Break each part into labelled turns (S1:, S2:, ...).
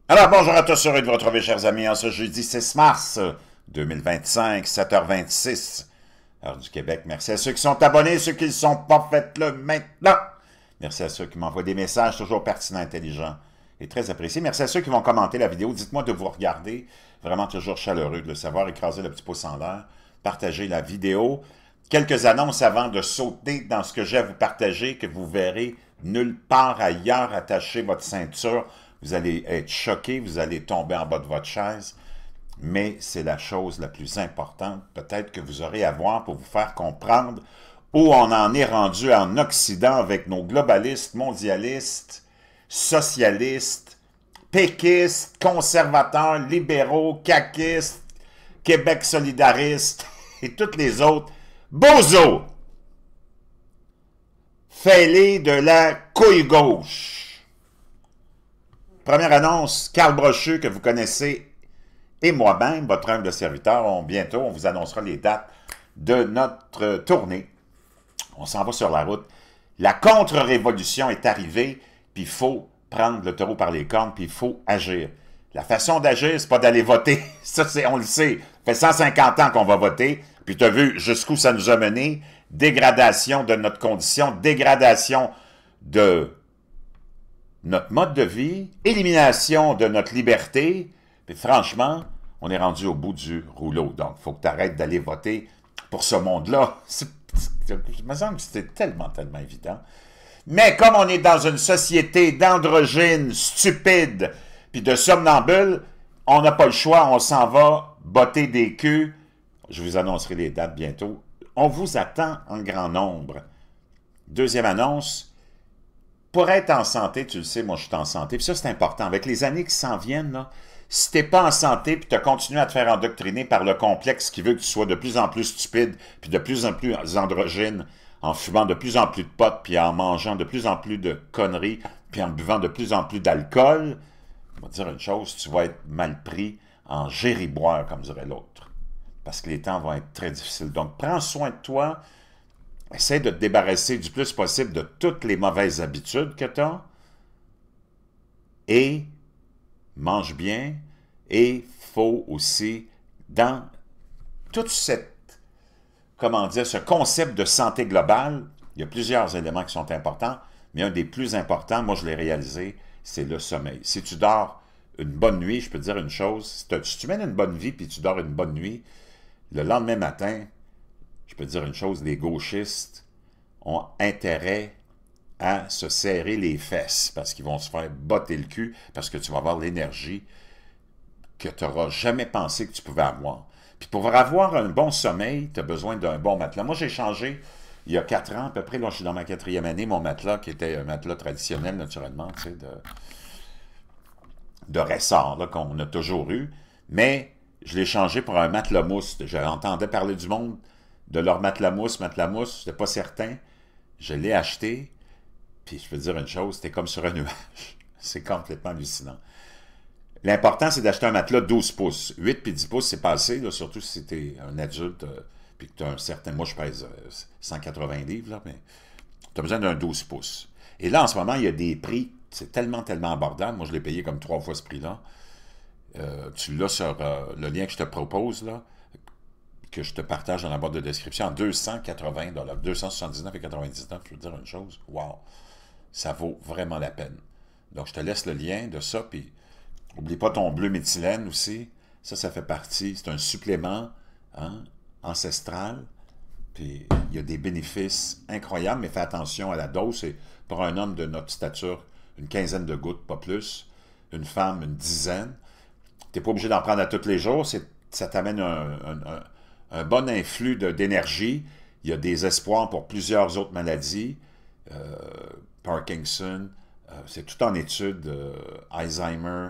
S1: Alors, bonjour à tous, heureux de vous retrouver, chers amis, en ce jeudi 6 mars 2025, 7h26, heure du Québec. Merci à ceux qui sont abonnés, ceux qui ne sont pas, faites-le maintenant. Merci à ceux qui m'envoient des messages toujours pertinents, intelligents et très appréciés. Merci à ceux qui vont commenter la vidéo. Dites-moi de vous regarder, vraiment toujours chaleureux de le savoir. Écrasez le petit pouce en l'air, partagez la vidéo. Quelques annonces avant de sauter dans ce que j'ai à vous partager, que vous verrez nulle part ailleurs. Attachez votre ceinture. Vous allez être choqué, vous allez tomber en bas de votre chaise, mais c'est la chose la plus importante, peut-être que vous aurez à voir pour vous faire comprendre où on en est rendu en Occident avec nos globalistes, mondialistes, socialistes, péquistes, conservateurs, libéraux, caquistes, Québec solidaristes et toutes les autres bozos, fêlés de la couille gauche. Première annonce, Carl Brochu, que vous connaissez, et moi-même, votre humble serviteur, bientôt, on vous annoncera les dates de notre tournée. On s'en va sur la route. La contre-révolution est arrivée, puis il faut prendre le taureau par les cornes, puis il faut agir. La façon d'agir, c'est pas d'aller voter. Ça, on le sait. Ça fait 150 ans qu'on va voter, puis tu as vu jusqu'où ça nous a mené. Dégradation de notre condition, dégradation de notre mode de vie, élimination de notre liberté, puis franchement, on est rendu au bout du rouleau. Donc, il faut que tu arrêtes d'aller voter pour ce monde-là. Il me semble que c'était tellement évident. Mais comme on est dans une société d'androgynes stupides, puis de somnambules, on n'a pas le choix, on s'en va botter des culs. Je vous annoncerai les dates bientôt. On vous attend en grand nombre. Deuxième annonce, pour être en santé, tu le sais, moi je suis en santé, puis ça c'est important. Avec les années qui s'en viennent, là, si tu n'es pas en santé, puis tu continues à te faire endoctriner par le complexe qui veut que tu sois de plus en plus stupide, puis de plus en plus androgyne, en fumant de plus en plus de potes, puis en mangeant de plus en plus de conneries, puis en buvant de plus en plus d'alcool, on va te dire une chose, tu vas être mal pris en gériboire, comme dirait l'autre. Parce que les temps vont être très difficiles. Donc, prends soin de toi. Essaie de te débarrasser du plus possible de toutes les mauvaises habitudes que tu as et mange bien. Et il faut aussi, dans toute cette, comment dire, ce concept de santé globale, il y a plusieurs éléments qui sont importants, mais un des plus importants, moi je l'ai réalisé, c'est le sommeil. Si tu dors une bonne nuit, je peux te dire une chose, si tu mènes une bonne vie puis tu dors une bonne nuit, le lendemain matin, je peux te dire une chose, les gauchistes ont intérêt à se serrer les fesses parce qu'ils vont se faire botter le cul parce que tu vas avoir l'énergie que tu n'auras jamais pensé que tu pouvais avoir. Puis pour avoir un bon sommeil, tu as besoin d'un bon matelas. Moi, j'ai changé il y a 4 ans, à peu près, là, je suis dans ma 4e année, mon matelas, qui était un matelas traditionnel, naturellement, tu sais, de ressort, qu'on a toujours eu, mais je l'ai changé pour un matelas mousse. J'entendais parler du monde de leur matelas mousse, je n'étais pas certain. Je l'ai acheté, puis je peux te dire une chose, c'était comme sur un nuage. C'est complètement hallucinant. L'important, c'est d'acheter un matelas 12 pouces. 8 puis 10 pouces, c'est passé, là, surtout si tu es un adulte, puis que tu as un certain... Moi, je pèse 180 livres, là, mais tu as besoin d'un 12 pouces. Et là, en ce moment, il y a des prix, c'est tellement abordable. Moi, je l'ai payé comme 3 fois ce prix-là. Tu l'as sur le lien que je te propose, là, que je te partage dans la boîte de description, en 280 $, 279,99 $, je veux dire une chose, wow, ça vaut vraiment la peine. Donc, je te laisse le lien de ça, puis n'oublie pas ton bleu méthylène aussi, ça fait partie, c'est un supplément ancestral, puis il y a des bénéfices incroyables, mais fais attention à la dose, c'est pour un homme de notre stature, une quinzaine de gouttes, pas plus, une femme, une dizaine. Tu n'es pas obligé d'en prendre à tous les jours, ça t'amène un bon influx d'énergie. Il y a des espoirs pour plusieurs autres maladies. Parkinson, c'est tout en étude. Alzheimer,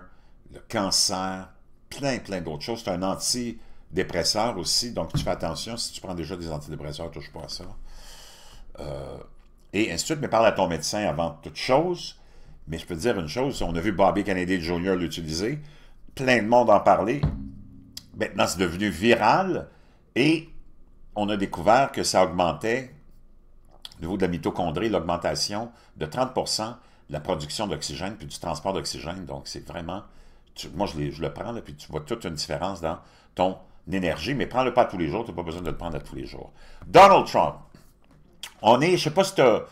S1: le cancer, plein d'autres choses. C'est un antidépresseur aussi, donc tu fais attention. Si tu prends déjà des antidépresseurs, touche pas à ça. Et ainsi de suite, mais parle à ton médecin avant toute chose. Mais je peux te dire une chose, on a vu Bobby Kennedy Jr. l'utiliser. Plein de monde en parlait. Maintenant, c'est devenu viral. Et on a découvert que ça augmentait, au niveau de la mitochondrie, l'augmentation de 30% de la production d'oxygène puis du transport d'oxygène. Donc, c'est vraiment moi, je le prends, là, puis tu vois toute une différence dans ton énergie, mais prends-le pas tous les jours, tu n'as pas besoin de le prendre à tous les jours. Donald Trump, on est, je ne sais pas si tu as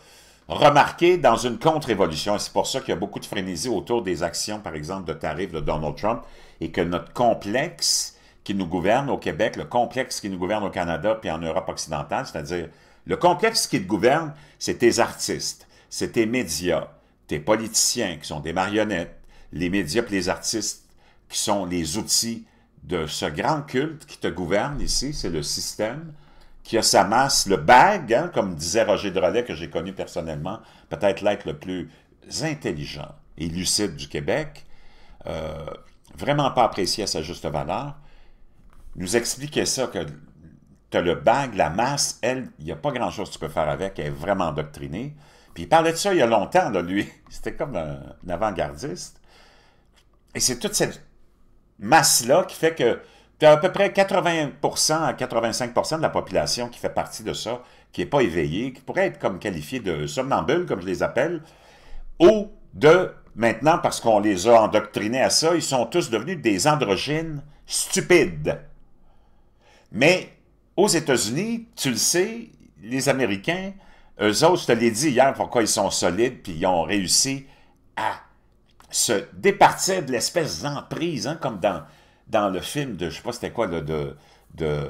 S1: remarqué, dans une contre-évolution, et c'est pour ça qu'il y a beaucoup de frénésie autour des actions, par exemple, de tarifs de Donald Trump, et que notre complexe qui nous gouverne au Québec, le complexe qui nous gouverne au Canada, puis en Europe occidentale, c'est-à-dire, le complexe qui te gouverne, c'est tes artistes, c'est tes médias, tes politiciens qui sont des marionnettes, les médias et les artistes qui sont les outils de ce grand culte qui te gouverne ici, c'est le système qui a sa masse, le BAG, hein, comme disait Roger Drolet, que j'ai connu personnellement, peut-être l'être le plus intelligent et lucide du Québec, vraiment pas apprécié à sa juste valeur, nous expliquait ça, que tu as le BAG, la masse, elle, il n'y a pas grand-chose que tu peux faire avec, elle est vraiment endoctrinée. Puis il parlait de ça il y a longtemps, là, lui. C'était comme un avant-gardiste. Et c'est toute cette masse-là qui fait que tu as à peu près 80% à 85% de la population qui fait partie de ça, qui n'est pas éveillée, qui pourrait être comme qualifiée de somnambule, comme je les appelle, ou de, maintenant, parce qu'on les a endoctrinés à ça, ils sont tous devenus des androgynes stupides. Mais aux États-Unis, tu le sais, les Américains, eux autres, je te l'ai dit hier, pourquoi ils sont solides, puis ils ont réussi à se départir de l'espèce d'emprise, hein, comme dans le film de, je sais pas c'était quoi, là, de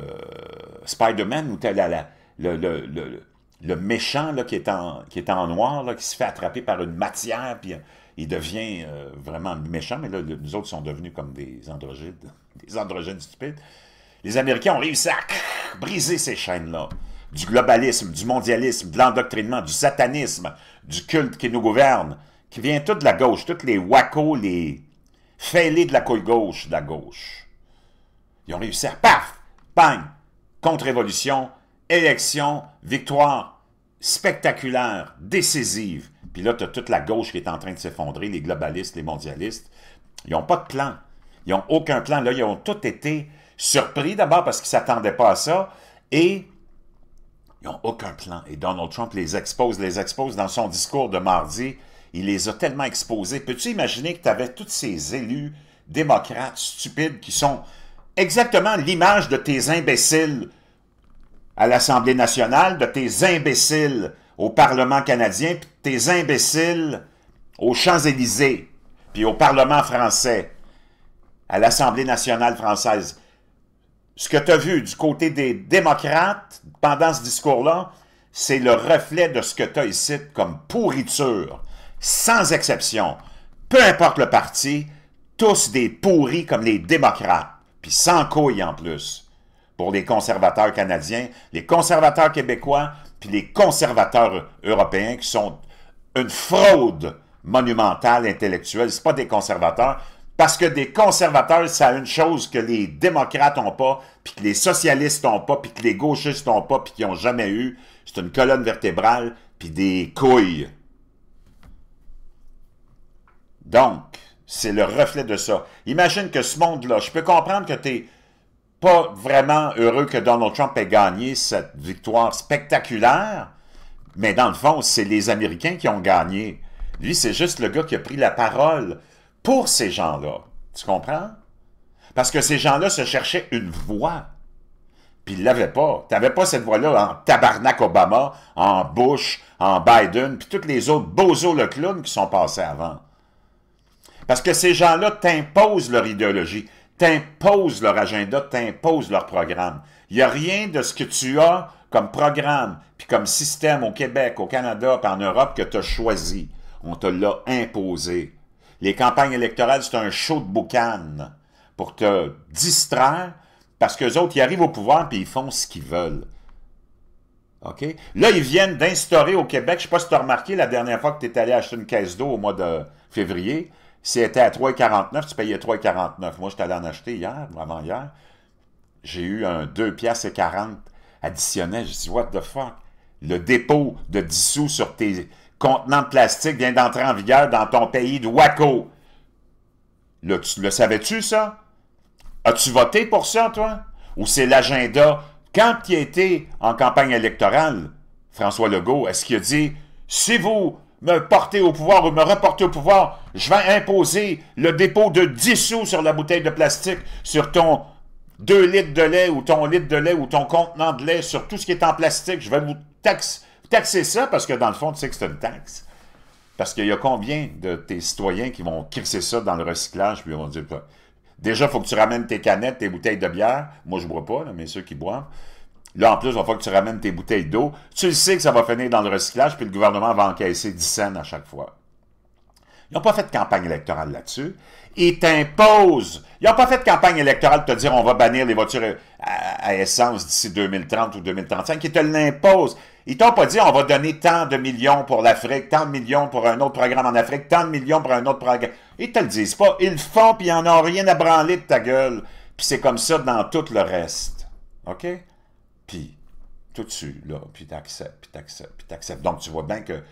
S1: Spider-Man, où tu as le méchant là, qui est en noir, là, qui se fait attraper par une matière, puis il devient vraiment méchant, mais là, nous autres sont devenus comme des androgynes stupides. Les Américains ont réussi à briser ces chaînes-là, du globalisme, du mondialisme, de l'endoctrinement, du satanisme, du culte qui nous gouverne, qui vient tout de la gauche, tous les wacos, les fêlés de la couille gauche de la gauche. Ils ont réussi à, paf, bang, contre-révolution, élection, victoire spectaculaire, décisive. Puis là, tu as toute la gauche qui est en train de s'effondrer, les globalistes, les mondialistes. Ils n'ont pas de plan. Ils n'ont aucun plan. Là, ils ont tous été surpris, d'abord parce qu'ils ne s'attendaient pas à ça, et ils n'ont aucun plan. Et Donald Trump les expose dans son discours de mardi. Il les a tellement exposés. Peux-tu imaginer que tu avais tous ces élus démocrates stupides qui sont exactement l'image de tes imbéciles à l'Assemblée nationale, de tes imbéciles au Parlement canadien, puis de tes imbéciles aux Champs-Élysées, puis au Parlement français, à l'Assemblée nationale française. Ce que tu as vu du côté des démocrates pendant ce discours-là, c'est le reflet de ce que tu as ici comme pourriture, sans exception. Peu importe le parti, tous des pourris comme les démocrates, puis sans couilles en plus, pour les conservateurs canadiens, les conservateurs québécois, puis les conservateurs européens qui sont une fraude monumentale intellectuelle. Ce pas des conservateurs, parce que des conservateurs, ça a une chose que les démocrates n'ont pas, puis que les socialistes n'ont pas, puis que les gauchistes n'ont pas, puis qu'ils n'ont jamais eu. C'est une colonne vertébrale, puis des couilles. Donc, c'est le reflet de ça. Imagine que ce monde-là, je peux comprendre que tu n'es pas vraiment heureux que Donald Trump ait gagné cette victoire spectaculaire, mais dans le fond, c'est les Américains qui ont gagné. Lui, c'est juste le gars qui a pris la parole pour ces gens-là. Tu comprends? Parce que ces gens-là se cherchaient une voix. Puis ils ne l'avaient pas. Tu n'avais pas cette voix-là en tabarnak Obama, en Bush, en Biden, puis tous les autres bozos le clown qui sont passés avant. Parce que ces gens-là t'imposent leur idéologie, t'imposent leur agenda, t'imposent leur programme. Il n'y a rien de ce que tu as comme programme, puis comme système au Québec, au Canada, puis en Europe que tu as choisi. On te l'a imposé. Les campagnes électorales, c'est un show de boucan pour te distraire, parce qu'eux autres, ils arrivent au pouvoir et ils font ce qu'ils veulent. OK? Là, ils viennent d'instaurer au Québec, je ne sais pas si tu as remarqué, la dernière fois que tu es allé acheter une caisse d'eau au mois de février, c'était à 3,49, tu payais 3,49. Moi, je suis allé en acheter hier, ou avant-hier. J'ai eu un 2,40$ additionnel. Je dis, what the fuck? Le dépôt de 10 sous sur tes contenants de plastique vient d'entrer en vigueur dans ton pays de Waco. Là, le savais-tu, ça? As-tu voté pour ça, toi? Ou c'est l'agenda? Quand il a été en campagne électorale, François Legault, est-ce qu'il a dit, si vous me porter au pouvoir ou me reporter au pouvoir, je vais imposer le dépôt de 10 sous sur la bouteille de plastique, sur ton 2 litres de lait ou ton litre de lait ou ton contenant de lait, sur tout ce qui est en plastique. Je vais vous taxer ça parce que dans le fond, tu sais que c'est une taxe. Parce qu'il y a combien de tes citoyens qui vont crisser ça dans le recyclage puis ils vont dire, déjà, il faut que tu ramènes tes canettes, tes bouteilles de bière. Moi, je ne bois pas, là, mais ceux qui boivent. Là, en plus, il va falloir que tu ramènes tes bouteilles d'eau. Tu le sais que ça va finir dans le recyclage, puis le gouvernement va encaisser 10 cents à chaque fois. Ils n'ont pas fait de campagne électorale là-dessus. Ils t'imposent. Ils n'ont pas fait de campagne électorale pour te dire on va bannir les voitures à essence d'ici 2030 ou 2035. Ils te l'imposent. Ils t'ont pas dit on va donner tant de millions pour l'Afrique, tant de millions pour un autre programme en Afrique, tant de millions pour un autre programme. Ils te le disent pas. Ils le font, puis ils n'en ont rien à branler de ta gueule. Puis c'est comme ça dans tout le reste. OK? Puis, tout dessus, là, puis t'acceptes, puis t'acceptes, puis t'acceptes. Donc, tu vois bien que...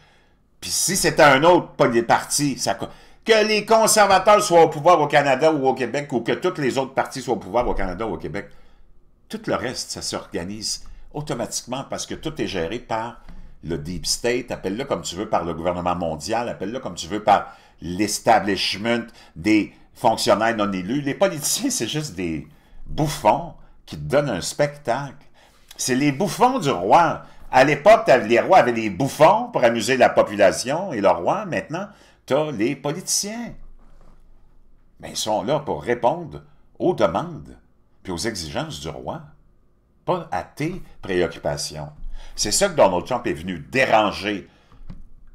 S1: Puis si c'était un autre parti, ça... que les conservateurs soient au pouvoir au Canada ou au Québec, ou que tous les autres partis soient au pouvoir au Canada ou au Québec, tout le reste, ça s'organise automatiquement parce que tout est géré par le deep state, appelle-le comme tu veux par le gouvernement mondial, appelle-le comme tu veux par l'establishment des fonctionnaires non élus. Les politiciens, c'est juste des bouffons qui te donnent un spectacle. C'est les bouffons du roi. À l'époque, les rois avaient des bouffons pour amuser la population et le roi. Maintenant, tu as les politiciens. Mais ils sont là pour répondre aux demandes puis aux exigences du roi, pas à tes préoccupations. C'est ça que Donald Trump est venu déranger.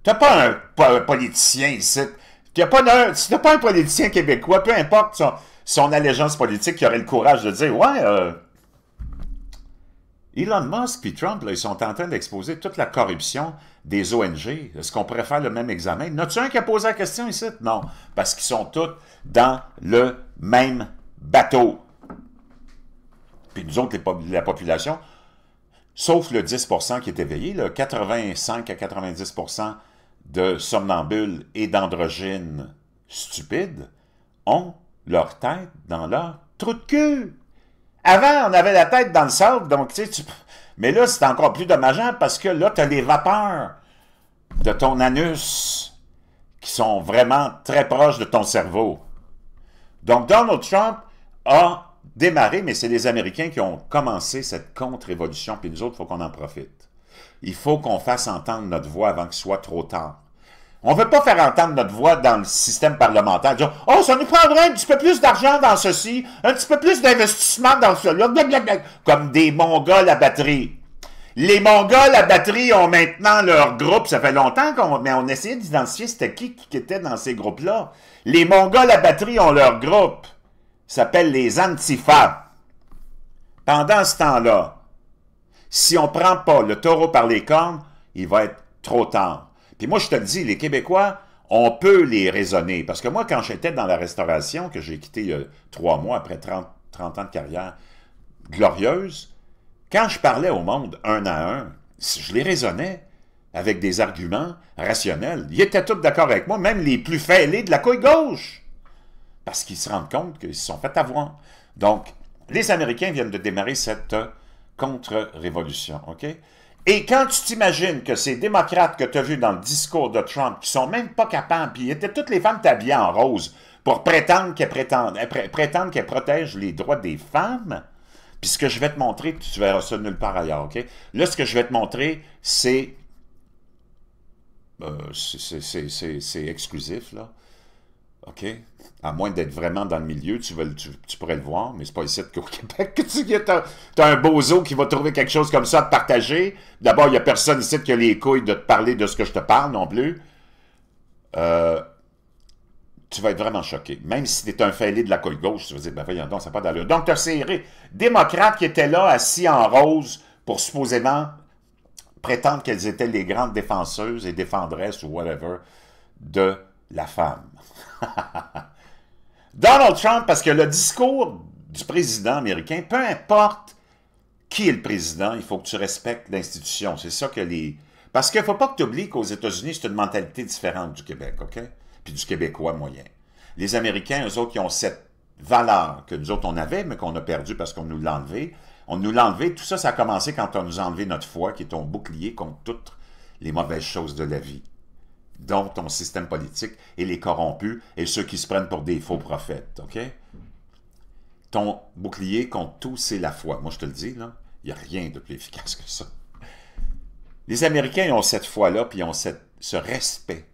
S1: Tu n'as pas un politicien ici. Si tu n'as pas un politicien québécois, peu importe son allégeance politique, qui aurait le courage de dire « Ouais, Elon Musk et Trump, là, ils sont en train d'exposer toute la corruption des ONG. Est-ce qu'on pourrait faire le même examen? N'as-tu un qui a posé la question ici? Non, parce qu'ils sont tous dans le même bateau. Puis nous autres, la population, sauf le 10% qui est éveillé, là, 85 à 90% de somnambules et d'androgynes stupides ont leur tête dans leur trou de cul. Avant, on avait la tête dans le sable, donc tu sais, mais là, c'est encore plus dommageant parce que là, tu as les vapeurs de ton anus qui sont vraiment très proches de ton cerveau. Donc, Donald Trump a démarré, mais c'est les Américains qui ont commencé cette contre-révolution, puis nous autres, il faut qu'on en profite. Il faut qu'on fasse entendre notre voix avant qu'il soit trop tard. On ne veut pas faire entendre notre voix dans le système parlementaire. Dire, oh, ça nous prendrait un petit peu plus d'argent dans ceci, un petit peu plus d'investissement dans cela, comme des Mongols à batterie. Les Mongols à batterie ont maintenant leur groupe. Ça fait longtemps qu'on essayait d'identifier c'était qui était dans ces groupes-là. Les Mongols à batterie ont leur groupe. Ça s'appelle les Antifa. Pendant ce temps-là, si on ne prend pas le taureau par les cornes, il va être trop tard. Puis moi, je te le dis, les Québécois, on peut les raisonner. Parce que moi, quand j'étais dans la restauration, que j'ai quitté il y a 3 mois, après 30 ans de carrière glorieuse, quand je parlais au monde un à un, je les raisonnais avec des arguments rationnels. Ils étaient tous d'accord avec moi, même les plus fêlés de la couille gauche. Parce qu'ils se rendent compte qu'ils se sont fait avoir. Donc, les Américains viennent de démarrer cette contre-révolution, OK? Et quand tu t'imagines que ces démocrates que tu as vus dans le discours de Trump, qui sont même pas capables, puis toutes les femmes habillées en rose pour prétendre qu'elles protègent les droits des femmes, puis ce que je vais te montrer, tu verras ça nulle part ailleurs, OK? Là, ce que je vais te montrer, c'est exclusif, là. OK? À moins d'être vraiment dans le milieu, tu pourrais le voir, mais c'est pas ici qu'au Québec que tu as un bozo qui va trouver quelque chose comme ça à te partager. D'abord, il n'y a personne ici qui a les couilles de te parler de ce que je te parle non plus. Tu vas être vraiment choqué. Même si tu es un fêlé de la couille gauche, tu vas dire, ben voyons donc, ça n'a pas d'allure. Donc, tu as ces démocrates qui étaient là, assis en rose, pour supposément prétendre qu'elles étaient les grandes défenseuses et défendresses ou whatever de la femme. Donald Trump, parce que le discours du président américain, peu importe qui est le président, il faut que tu respectes l'institution. C'est ça que les... Parce qu'il ne faut pas que tu oublies qu'aux États-Unis, c'est une mentalité différente du Québec, OK? Puis du Québécois moyen. Les Américains, eux autres, qui ont cette valeur que nous autres, on avait, mais qu'on a perdue parce qu'on nous l'a enlevé. On nous l'a enlevé. Tout ça, ça a commencé quand on nous a enlevé notre foi, qui est ton bouclier contre toutes les mauvaises choses de la vie. dont ton système politique et les corrompus et ceux qui se prennent pour des faux prophètes, OK? Ton bouclier contre tout, c'est la foi. Moi, je te le dis, là, il n'y a rien de plus efficace que ça. Les Américains ils ont cette foi-là, puis ils ont ce respect.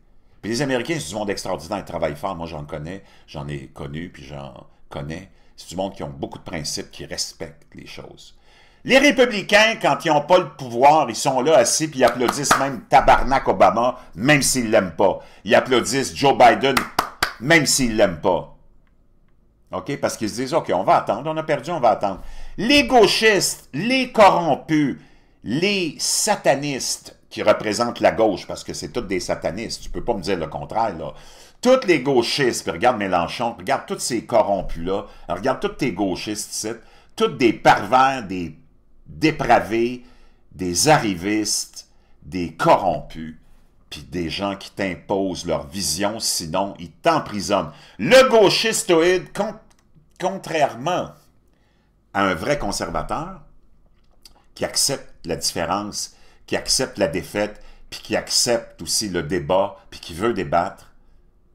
S1: Puis les Américains, c'est du monde extraordinaire, ils travaillent fort. Moi, j'en connais, j'en ai connu, puis j'en connais. C'est du monde qui ont beaucoup de principes, qui respectent les choses. Les républicains, quand ils n'ont pas le pouvoir, ils sont là assis, puis ils applaudissent même Tabarnak Obama, même s'ils ne l'aiment pas. Ils applaudissent Joe Biden, même s'ils ne l'aiment pas. OK? Parce qu'ils se disent, OK, on va attendre, on a perdu, on va attendre. Les gauchistes, les corrompus, les satanistes qui représentent la gauche, parce que c'est tous des satanistes, tu ne peux pas me dire le contraire, là. Tous les gauchistes, puis regarde Mélenchon, regarde tous ces corrompus-là, regarde tous tes gauchistes ici, tous des pervers, des dépravés, des arrivistes, des corrompus, puis des gens qui t'imposent leur vision, sinon ils t'emprisonnent. Le gauchistoïde, contrairement à un vrai conservateur, qui accepte la différence, qui accepte la défaite, puis qui accepte aussi le débat, puis qui veut débattre,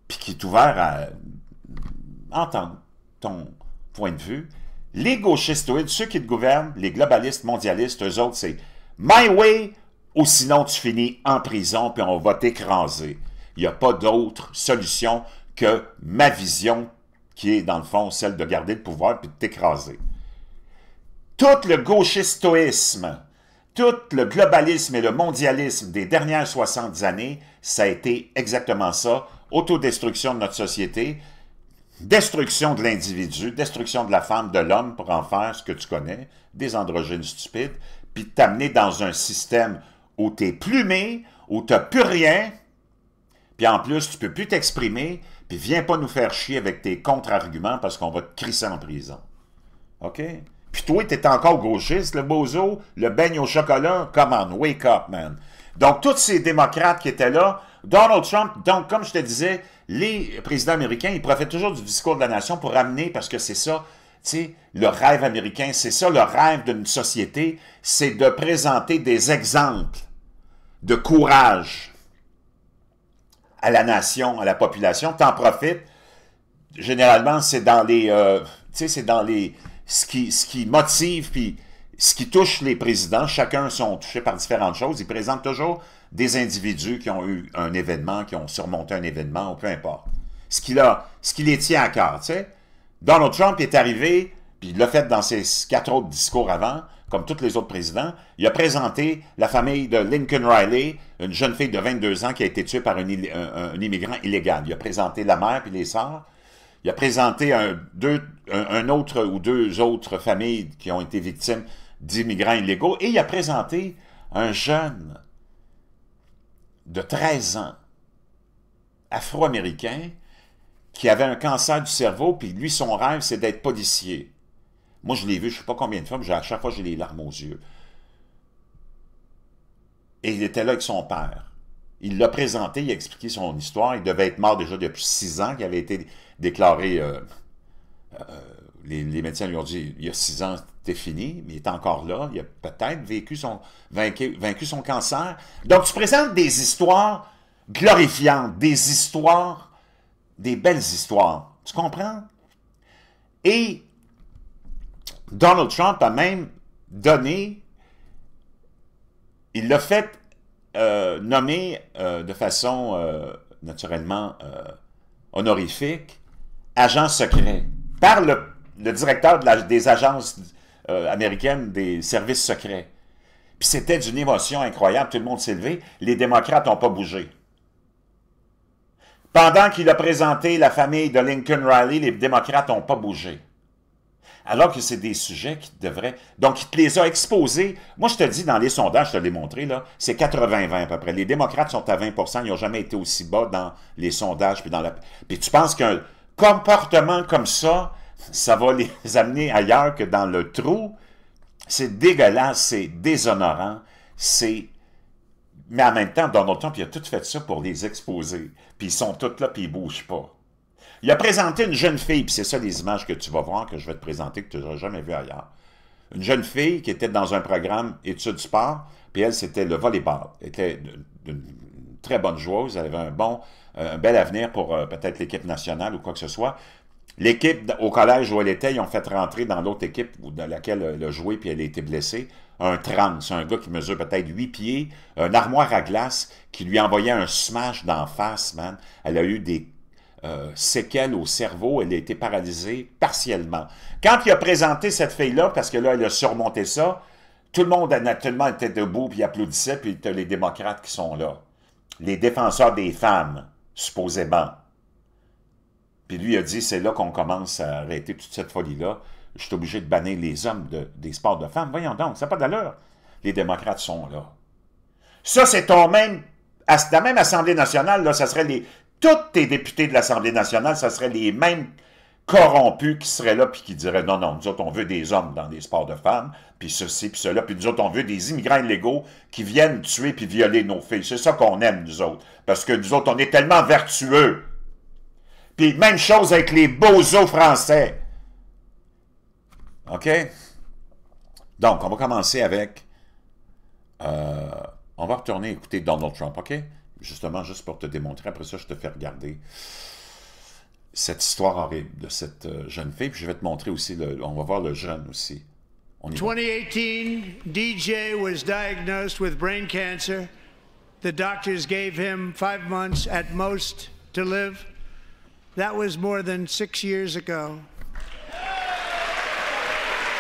S1: puis qui est ouvert à entendre ton point de vue, les gauchistoïdes, ceux qui te gouvernent, les globalistes, mondialistes, eux autres, c'est « my way » ou sinon tu finis en prison puis on va t'écraser. Il n'y a pas d'autre solution que ma vision qui est dans le fond celle de garder le pouvoir puis de t'écraser. Tout le gauchistoïsme, tout le globalisme et le mondialisme des dernières 60 années, ça a été exactement ça, autodestruction de notre société, destruction de l'individu, destruction de la femme, de l'homme pour en faire ce que tu connais, des androgynes stupides, puis t'amener dans un système où tu es plumé, où tu n'as plus rien, puis en plus, tu ne peux plus t'exprimer, puis viens pas nous faire chier avec tes contre-arguments parce qu'on va te crisser en prison. OK? Puis toi, tu es encore gauchiste, le bozo, le beigne au chocolat, come on, wake up, man. Donc, tous ces démocrates qui étaient là, Donald Trump, donc, comme je te disais, les présidents américains, ils profitent toujours du discours de la nation pour ramener, parce que c'est ça, tu sais, le rêve américain, c'est ça, le rêve d'une société, c'est de présenter des exemples de courage à la nation, à la population. T'en profites, généralement, c'est dans les, tu sais, c'est dans les, ce qui motive, puis ce qui touche les présidents, chacun sont touchés par différentes choses, ils présentent toujours des individus qui ont eu un événement, qui ont surmonté un événement, ou peu importe. Ce qui les tient à cœur, tu sais. Donald Trump est arrivé, puis il l'a fait dans ses 4 autres discours avant, comme tous les autres présidents, il a présenté la famille de Lincoln Riley, une jeune fille de 22 ans qui a été tuée par un immigrant illégal. Il a présenté la mère puis les sœurs. Il a présenté un autre ou 2 autres familles qui ont été victimes d'immigrants illégaux. Et il a présenté un jeune de 13 ans, afro-américain, qui avait un cancer du cerveau, puis lui, son rêve, c'est d'être policier. Moi, je l'ai vu, je ne sais pas combien de fois, mais à chaque fois, j'ai les larmes aux yeux. Et il était là avec son père. Il l'a présenté, il a expliqué son histoire. Il devait être mort déjà depuis 6 ans, qu'il avait été déclaré... les médecins lui ont dit, il y a 6 ans, c'était fini, mais il est encore là. Il a peut-être vaincu son cancer. Donc, tu présentes des histoires glorifiantes, des histoires, des belles histoires. Tu comprends? Et Donald Trump a même donné, il l'a fait nommer de façon naturellement honorifique, agent secret, par le directeur des agences américaines des services secrets. Puis c'était d'une émotion incroyable, tout le monde s'est levé, les démocrates n'ont pas bougé. Pendant qu'il a présenté la famille de Lincoln Riley, les démocrates n'ont pas bougé. Alors que c'est des sujets qui devraient... Donc, il te les a exposés. Moi, je te dis, dans les sondages, je te l'ai montré, là, c'est 80-20 à peu près. Les démocrates sont à 20 %, ils n'ont jamais été aussi bas dans les sondages. Puis tu penses qu'un comportement comme ça, ça va les amener ailleurs que dans le trou? C'est dégueulasse, c'est déshonorant, c'est... Mais en même temps, Donald Trump, il a tout fait ça pour les exposer. Puis ils sont tous là, puis ils ne bougent pas. Il a présenté une jeune fille, puis c'est ça les images que tu vas voir, que je vais te présenter, que tu n'auras jamais vu ailleurs. Une jeune fille qui était dans un programme études sport, puis elle, c'était le volleyball. Elle était d'une très bonne joueuse, elle avait un bel avenir pour peut-être l'équipe nationale ou quoi que ce soit. L'équipe au collège où elle était, ils ont fait rentrer dans l'autre équipe dans laquelle elle a joué puis elle a été blessée. Un trans, un gars qui mesure peut-être 8 pieds, un armoire à glace qui lui envoyait un smash d'en face, man. Elle a eu des séquelles au cerveau, elle a été paralysée partiellement. Quand il a présenté cette fille-là, parce que là, elle a surmonté ça, tout le monde naturellement était debout puis applaudissait, puis tu as les démocrates qui sont là. Les défenseurs des femmes, supposément. Puis lui a dit, c'est là qu'on commence à arrêter toute cette folie-là. Je suis obligé de bannir les hommes des sports de femmes. Voyons donc, ça n'a pas d'allure. Les démocrates sont là. Ça, c'est la même Assemblée nationale, là, ça serait tous tes députés de l'Assemblée nationale, ça serait les mêmes corrompus qui seraient là puis qui diraient, non, non, nous autres, on veut des hommes dans les sports de femmes, puis ceci, puis cela, puis nous autres, on veut des immigrants illégaux qui viennent tuer puis violer nos filles. C'est ça qu'on aime, nous autres. Parce que nous autres, on est tellement vertueux. Puis même chose avec les bozos français. OK? Donc, on va commencer avec... on va retourner écouter Donald Trump, OK? Justement, juste pour te démontrer. Après ça, je te fais regarder cette histoire horrible de cette jeune fille. Puis je vais te montrer aussi, on va voir le jeune aussi.
S2: In 2018, DJ was diagnosed with brain cancer. The doctors gave him 5 months at most to live. That was more than 6 years ago.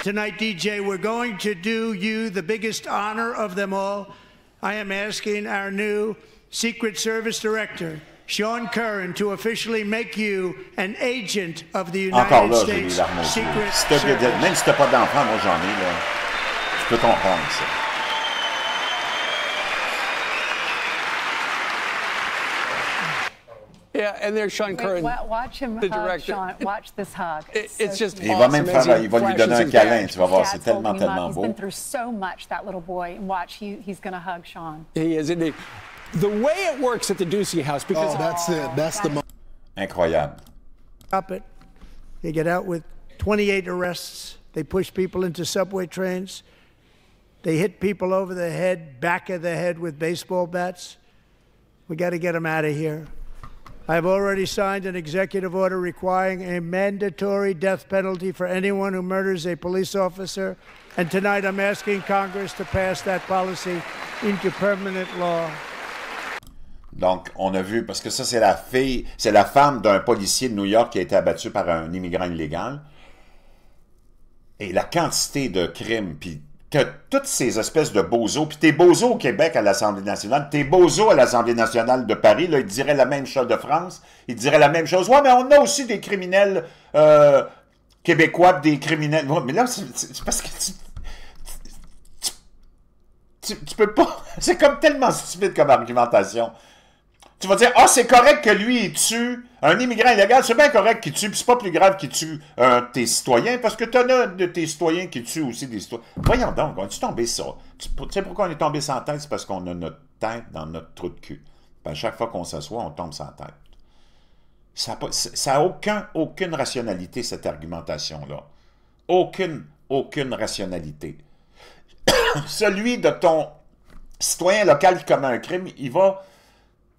S2: Tonight, DJ, we're going to do you the biggest honor of them all. I am asking our new Secret Service Director, Sean Curran, to officially make you an agent of the United States Secret Service.
S1: Même si tu n'as pas d'enfant, moi j'en ai, là. Je peux comprendre ça.
S3: Yeah, and there's Sean Curran,
S4: watch him
S3: the
S4: hug,
S3: director.
S4: Sean. Watch this hug.
S3: It's just
S1: Il va
S3: awesome
S1: même
S3: as he
S1: il va lui donner
S3: flashes
S1: un
S3: his
S1: câlin,
S3: badge.
S1: tu vas voir,
S4: Dad
S1: c'est
S4: told
S1: tellement,
S4: me
S1: tellement
S4: He's
S1: beau.
S4: been through so much, that little boy, and watch, he's going to hug Sean.
S3: He is indeed. The way it works at the Ducey House, because
S5: That's it. That's the
S1: Incroyable.
S2: Up it. They get out with 28 arrests. They push people into subway trains. They hit people over the head, back of the head with baseball bats. We got to get them out of here. I've already signed an executive order requiring a mandatory death penalty for anyone who murders a police officer. And tonight I'm asking Congress to pass that policy into permanent law.
S1: Donc, on a vu, parce que ça, c'est la femme d'un policier de New York qui a été abattu par un immigrant illégal. Et la quantité de crimes, puis toutes ces espèces de bozos, puis t'es bozo au Québec à l'Assemblée nationale, t'es bozo à l'Assemblée nationale de Paris, là, ils diraient la même chose de France, ils diraient la même chose. Ouais, mais on a aussi des criminels québécois, des criminels... Ouais, mais là, c'est parce que tu peux pas... C'est comme tellement stupide comme argumentation. Tu vas dire, ah, c'est correct que lui, il tue un immigrant illégal, c'est bien correct qu'il tue, puis c'est pas plus grave qu'il tue tes citoyens, parce que t'en as de tes citoyens qui tuent aussi des citoyens. Voyons donc, on est tombé ça. Tu sais pourquoi on est tombé sans tête? C'est parce qu'on a notre tête dans notre trou de cul. Puis à chaque fois qu'on s'assoit, on tombe sans tête. Ça n'a aucune rationalité, cette argumentation-là. Aucune rationalité. Celui de ton citoyen local qui commet un crime, il va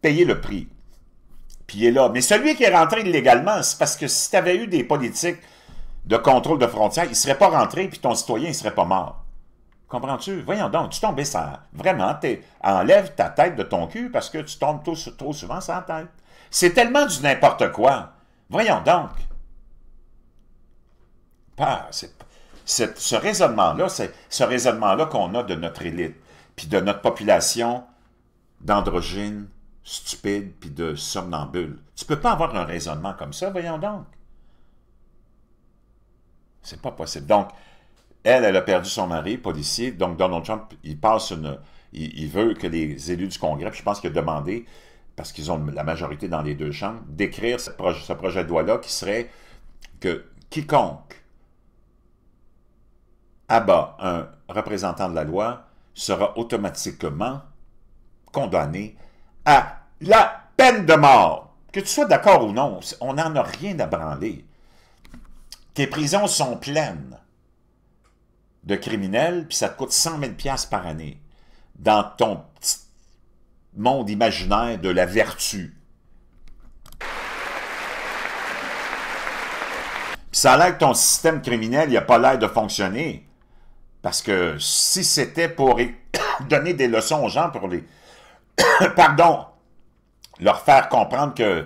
S1: payer le prix. Puis il est là. Mais celui qui est rentré illégalement, c'est parce que si tu avais eu des politiques de contrôle de frontières, il ne serait pas rentré, puis ton citoyen, il ne serait pas mort. Comprends-tu? Voyons donc, tu tombes ça. Vraiment, enlève ta tête de ton cul parce que tu tombes trop souvent sans tête. C'est tellement du n'importe quoi. Voyons donc. Ce raisonnement-là, c'est ce raisonnement-là qu'on a de notre élite, puis de notre population d'androgynes, stupides, puis de somnambules. Tu peux pas avoir un raisonnement comme ça, voyons donc. C'est pas possible. Donc, elle a perdu son mari, policier, donc Donald Trump, il veut que les élus du Congrès, puis je pense qu'il a demandé, parce qu'ils ont la majorité dans les deux chambres, d'écrire ce projet de loi-là qui serait que quiconque abat un représentant de la loi sera automatiquement condamné à la peine de mort. Que tu sois d'accord ou non, on n'en a rien à branler. Tes prisons sont pleines de criminels, puis ça te coûte 100 000 $ par année. Dans monde imaginaire de la vertu. Puis ça a l'air que ton système criminel, il n'a pas l'air de fonctionner. Parce que si c'était pour donner des leçons aux gens, pour les... pardon, leur faire comprendre que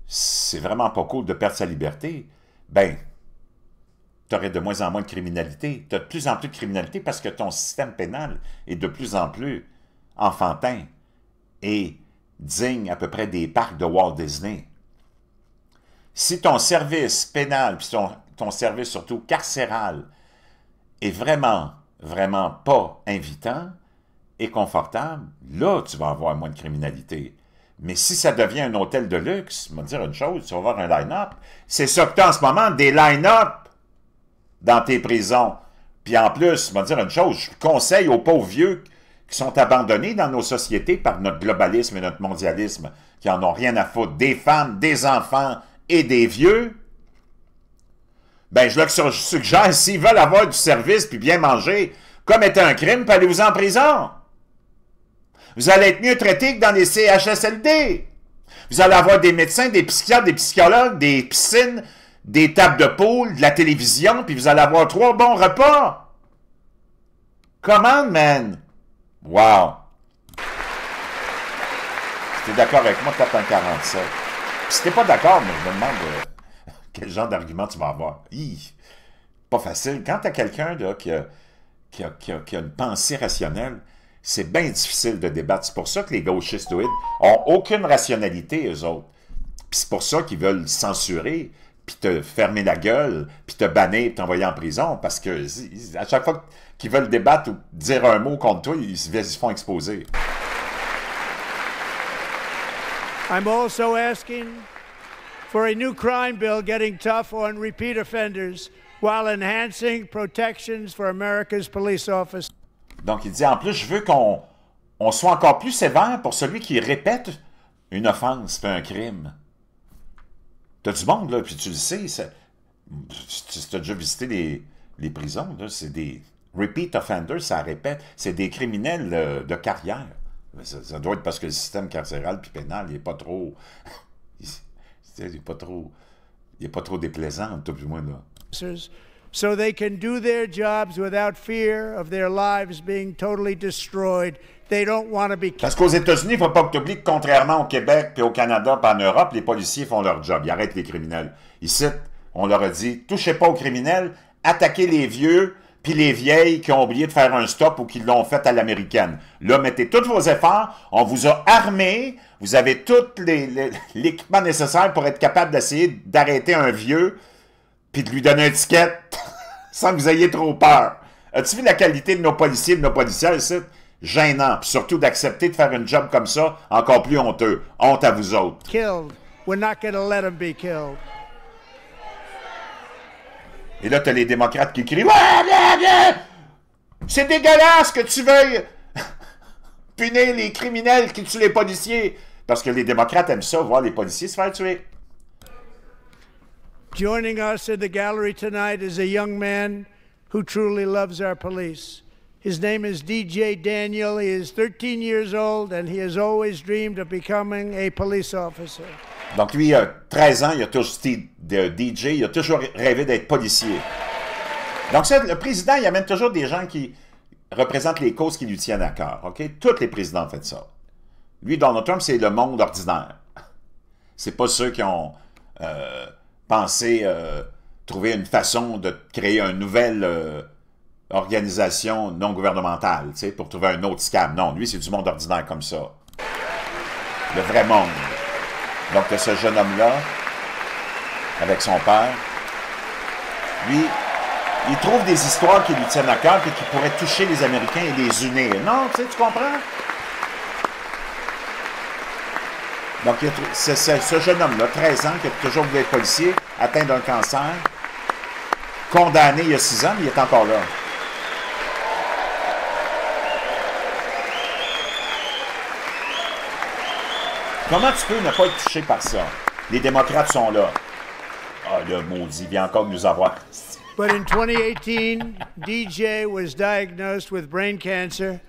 S1: c'est vraiment pas cool de perdre sa liberté, ben, tu aurais de moins en moins de criminalité. Tu as de plus en plus de criminalité parce que ton système pénal est de plus en plus enfantin et digne à peu près des parcs de Walt Disney. Si ton service pénal, puis ton service surtout carcéral, est vraiment, vraiment pas invitant et confortable, là, tu vas avoir moins de criminalité. Mais si ça devient un hôtel de luxe, je vais te dire une chose, tu vas avoir un line-up. C'est ça que tu as en ce moment, des line-up dans tes prisons. Puis en plus, je vais te dire une chose, je conseille aux pauvres vieux qui sont abandonnés dans nos sociétés par notre globalisme et notre mondialisme, qui en ont rien à foutre, des femmes, des enfants et des vieux, ben je leur suggère, s'ils veulent avoir du service puis bien manger, commettez un crime, puis allez-vous en prison. Vous allez être mieux traité que dans les CHSLD. Vous allez avoir des médecins, des psychiatres, des psychologues, des piscines, des tables de poule, de la télévision, puis vous allez avoir 3 bons repas. Commande, man. Wow. Si t'es d'accord avec moi, tape un 47. Puis si t'es pas d'accord, mais je me demande quel genre d'argument tu vas avoir. Pas facile. Quand t'as quelqu'un qui a une pensée rationnelle, c'est bien difficile de débattre. C'est pour ça que les gauchistoïdes ont aucune rationalité, eux autres. Puis c'est pour ça qu'ils veulent censurer, puis te fermer la gueule, puis te bannir, puis t'envoyer en prison, parce que à chaque fois qu'ils veulent débattre ou dire un mot contre toi, ils se font exposer.
S2: I'm also asking for a new crime bill getting tough on repeat offenders while enhancing protections for America's police officers.
S1: Donc, il dit, en plus, je veux qu'on soit encore plus sévère pour celui qui répète une offense, fait un crime. T'as du monde, là, puis tu le sais, tu as déjà visité les prisons, là, c'est des repeat offenders, ça répète, c'est des criminels de carrière. Ça doit être parce que le système carcéral puis pénal, il n'est pas trop... il n'est pas trop déplaisant, tout du moins, là.
S2: So they can do their jobs without fear of their lives being totally destroyed. They don't want to be...
S1: Parce qu'aux États-Unis, il ne faut pas que tu oublies que contrairement au Québec, puis au Canada, puis en Europe, les policiers font leur job. Ils arrêtent les criminels. Ici, on leur a dit, touchez pas aux criminels, attaquez les vieux, puis les vieilles qui ont oublié de faire un stop ou qui l'ont fait à l'américaine. Là, mettez tous vos efforts, on vous a armés, vous avez tout l'équipement nécessaire pour être capable d'essayer d'arrêter un vieux, puis de lui donner un ticket sans que vous ayez trop peur. As-tu vu la qualité de nos policiers et de nos policières ici? Gênant. Puis surtout d'accepter de faire un job comme ça, encore plus honteux. Honte à vous autres.
S2: Killed. We're not going to let them be killed.
S1: Et là, tu as les démocrates qui crient « Ouais, c'est dégueulasse que tu veuilles punir les criminels qui tuent les policiers. » Parce que les démocrates aiment ça, voir les policiers se faire tuer.
S2: Joining us in the gallery tonight is a young man who truly loves our police. His name is DJ Daniel. He is 13 years old and he has always dreamed of becoming a police officer.
S1: Donc lui, il a 13 ans, il a toujours été DJ, il a toujours rêvé d'être policier. Donc ça, le président, il amène toujours des gens qui représentent les causes qui lui tiennent à cœur. Okay? Tous les présidents ont fait ça. Lui, Donald Trump, c'est le monde ordinaire. C'est pas ceux qui ont pensé trouver une façon de créer une nouvelle organisation non gouvernementale, tu sais, pour trouver un autre scam. Non, lui, c'est du monde ordinaire comme ça. Le vrai monde. Donc, ce jeune homme-là, avec son père, lui, il trouve des histoires qui lui tiennent à cœur et qui pourraient toucher les Américains et les unir. Non, tu sais, tu comprends? Donc, c'est ce jeune homme-là, 13 ans, qui a toujours voulu être policier, atteint d'un cancer, condamné il y a 6 ans, mais il est encore là. Comment tu peux ne pas être touché par ça? Les démocrates sont là. Ah, le maudit vient encore de nous avoir.
S2: But in 2018, DJ was diagnosed with brain cancer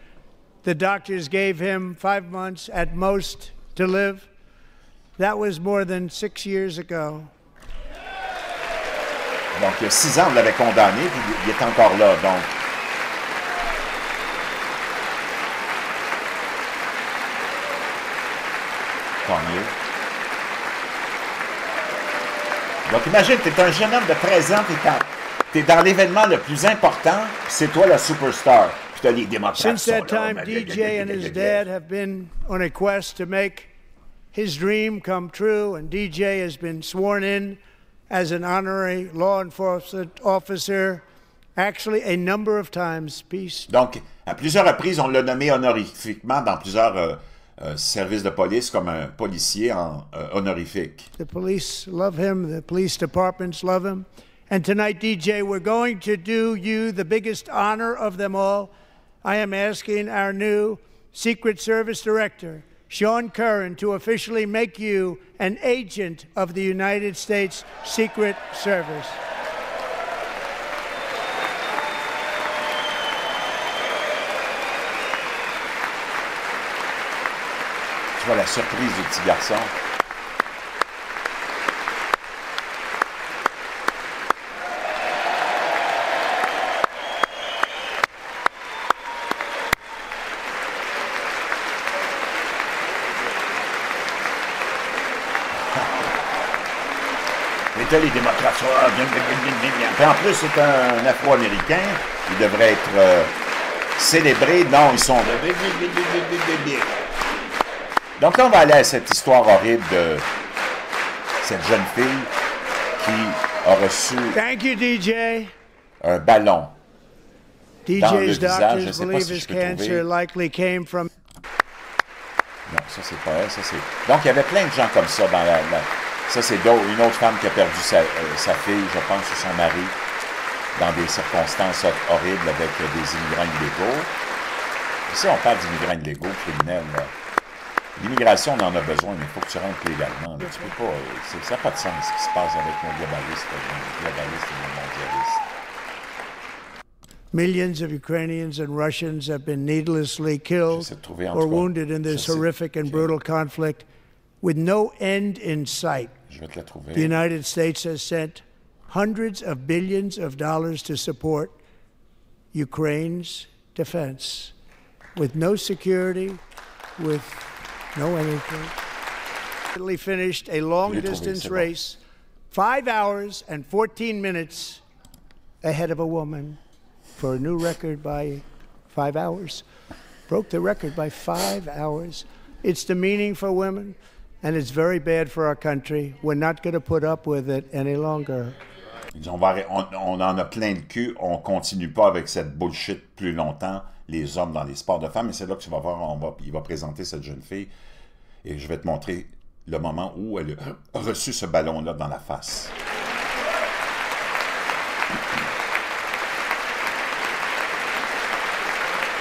S2: the doctors gave him 5 months at most to live. That was more than 6 years ago.
S1: Donc, il y a 6 ans, on l'avait condamné, puis il est encore là, donc. Tant mieux. Donc, imagine, tu es un jeune homme de 13 ans, tu es dans l'événement le plus important, c'est toi le superstar. Puis tu as les démocrates.
S2: Since that time, DJ and his dad have been on a quest to make his dream come true, and DJ has been sworn in as an honorary law enforcement officer, actually a number of times. Peace.
S1: Donc, à plusieurs reprises, on l'a nommé honorifiquement dans plusieurs services de police comme un policier honorifique.
S2: The police love him, the police departments love him. And tonight, DJ, we're going to do you the biggest honor of them all. I am asking our new Secret Service Director, Sean Curran, to officially make you an agent of the United States Secret Service.
S1: Tu vois la surprise du petit garçon. Les démocrates, puis en plus, c'est un Afro-Américain. Il devrait être célébré. Non, ils sont... Donc là, on va aller à cette histoire horrible de cette jeune fille qui a reçu un ballon dans le visage. Je ne sais pas si je peux trouver. Non, ça, c'est pas elle. Ça, c'est... Donc, il y avait plein de gens comme ça dans la... Ça, c'est une autre femme qui a perdu sa fille, je pense, ou son mari, dans des circonstances horribles avec des immigrants illégaux. Ici, on parle d'immigrants illégaux, criminels. L'immigration, on en a besoin, mais il faut que tu rentres légalement. Là. Tu peux pas... Ça n'a pas de sens ce qui se passe avec nos globalistes et nos mondialistes.
S2: Millions of Ukrainians and Russians have been needlessly killed or wounded in this horrific and brutal conflict with no end in sight. The United States has sent hundreds of billions of dollars to support Ukraine's defense with no security, with no anything. Italy finished a long-distance race 5 hours and 14 minutes ahead of a woman for a new record by 5 hours. Broke the record by 5 hours. It's demeaning for women, and it's very bad for our country. We're not going to put up with it any longer.
S1: On en a plein le cul, on continue pas avec cette bullshit plus longtemps, les hommes dans les sports de femmes, et c'est là que tu vas voir, il va présenter cette jeune fille, et je vais te montrer le moment où elle a reçu ce ballon-là dans la face.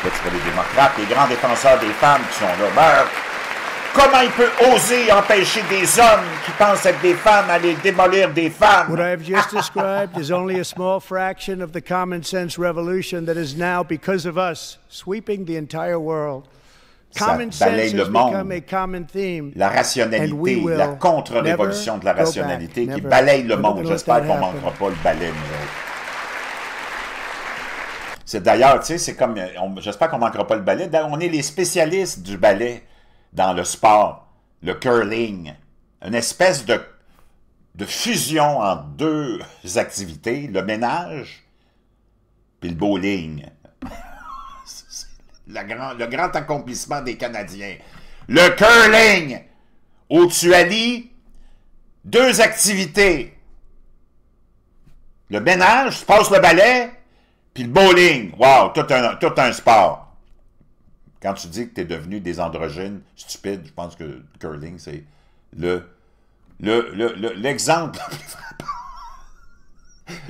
S1: Là, tu vois les démocrates, les grands défenseurs des femmes qui sont là. Ben, comment il peut oser empêcher des hommes qui pensent être des femmes à aller démolir des femmes?
S2: What I have just described is only a small fraction of the common sense revolution that is now, because of us, sweeping the entire world. Common sense has become a common theme.
S1: La rationalité, la contre-révolution de la rationalité qui balaye le monde. J'espère qu'on ne manquera pas le balai, nous autres. C'est d'ailleurs, tu sais, c'est comme... J'espère qu'on ne manquera pas le ballet. On est les spécialistes du ballet dans le sport, le curling. Une espèce de fusion entre deux activités, le ménage puis le bowling. Le grand accomplissement des Canadiens. Le curling, où tu allies deux activités. Le ménage, tu passes le balai... Puis le bowling, wow, tout un sport. Quand tu dis que tu es devenu des androgynes stupides, je pense que le curling, c'est l'exemple.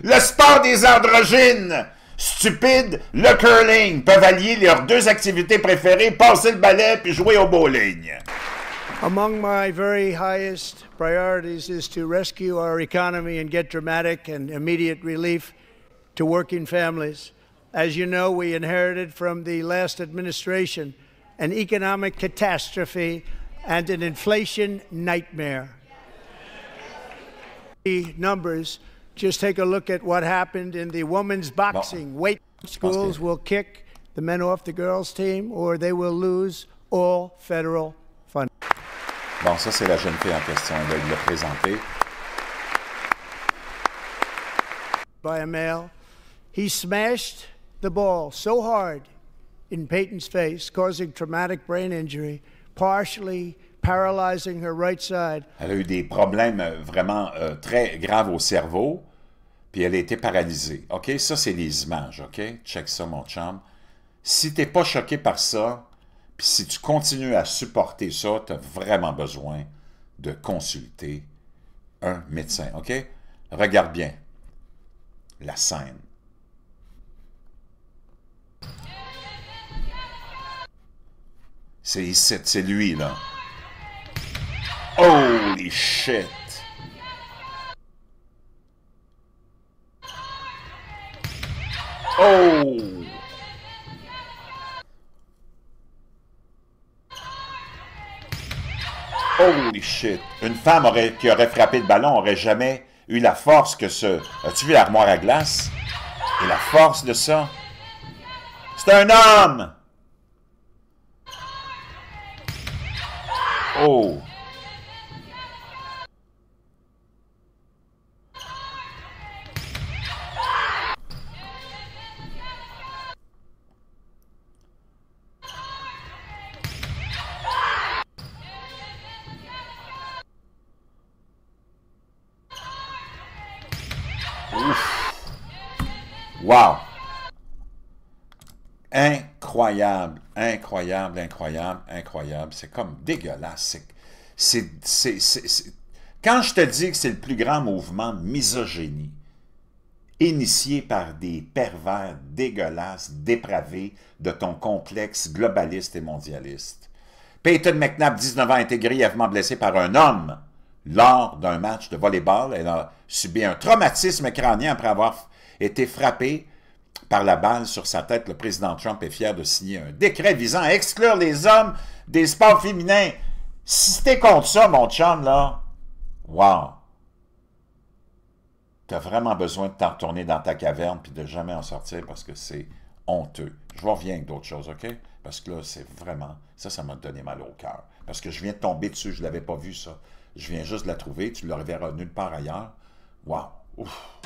S1: Le sport des androgynes stupides, le curling, peuvent allier leurs deux activités préférées, passer le balai puis jouer au bowling.
S2: Among my very highest priorities is to rescue our economy and get dramatic and immediate relief to working families. As you know, we inherited from the last administration an economic catastrophe and an inflation nightmare. The numbers, just take a look at what happened in the women's boxing. Weight schools will kick the men off the girls' team, or they will lose all federal funding.
S1: Bon, ça, c'est la jeune fille en question. Elle va le présenter.
S2: By a male. He smashed the ball so hard in Peyton's face, causing traumatic brain injury, partially paralyzing her right side.
S1: Elle a eu des problèmes vraiment très graves au cerveau, puis elle a été paralysée. OK? Ça, c'est les images, OK? Check ça, mon chum. Si tu n'es pas choqué par ça, puis si tu continues à supporter ça, tu as vraiment besoin de consulter un médecin, OK? Regarde bien la scène. C'est ici, c'est lui, là. Holy shit! Oh! Holy shit! Une femme qui aurait frappé le ballon aurait jamais eu la force que ce... As-tu vu l'armoire à glace? Et la force de ça? C'est un homme! Oh! Ouf. Wow! Incroyable, incroyable, incroyable, incroyable. C'est comme dégueulasse. Quand je te dis que c'est le plus grand mouvement de misogynie initié par des pervers dégueulasses, dépravés de ton complexe globaliste et mondialiste. Peyton McNabb, 19 ans, a été grièvement blessée par un homme lors d'un match de volleyball. Elle a subi un traumatisme crânien après avoir été frappée par la balle sur sa tête. Le président Trump est fier de signer un décret visant à exclure les hommes des sports féminins. Si t'es contre ça, mon chum, là, wow! T'as vraiment besoin de t'en retourner dans ta caverne puis de jamais en sortir parce que c'est honteux. Je reviens avec d'autres choses, OK? Parce que là, c'est vraiment... Ça m'a donné mal au cœur. Parce que je viens de tomber dessus, je ne l'avais pas vu, ça. Je viens juste de la trouver, tu ne le reverras nulle part ailleurs. Wow! Ouf!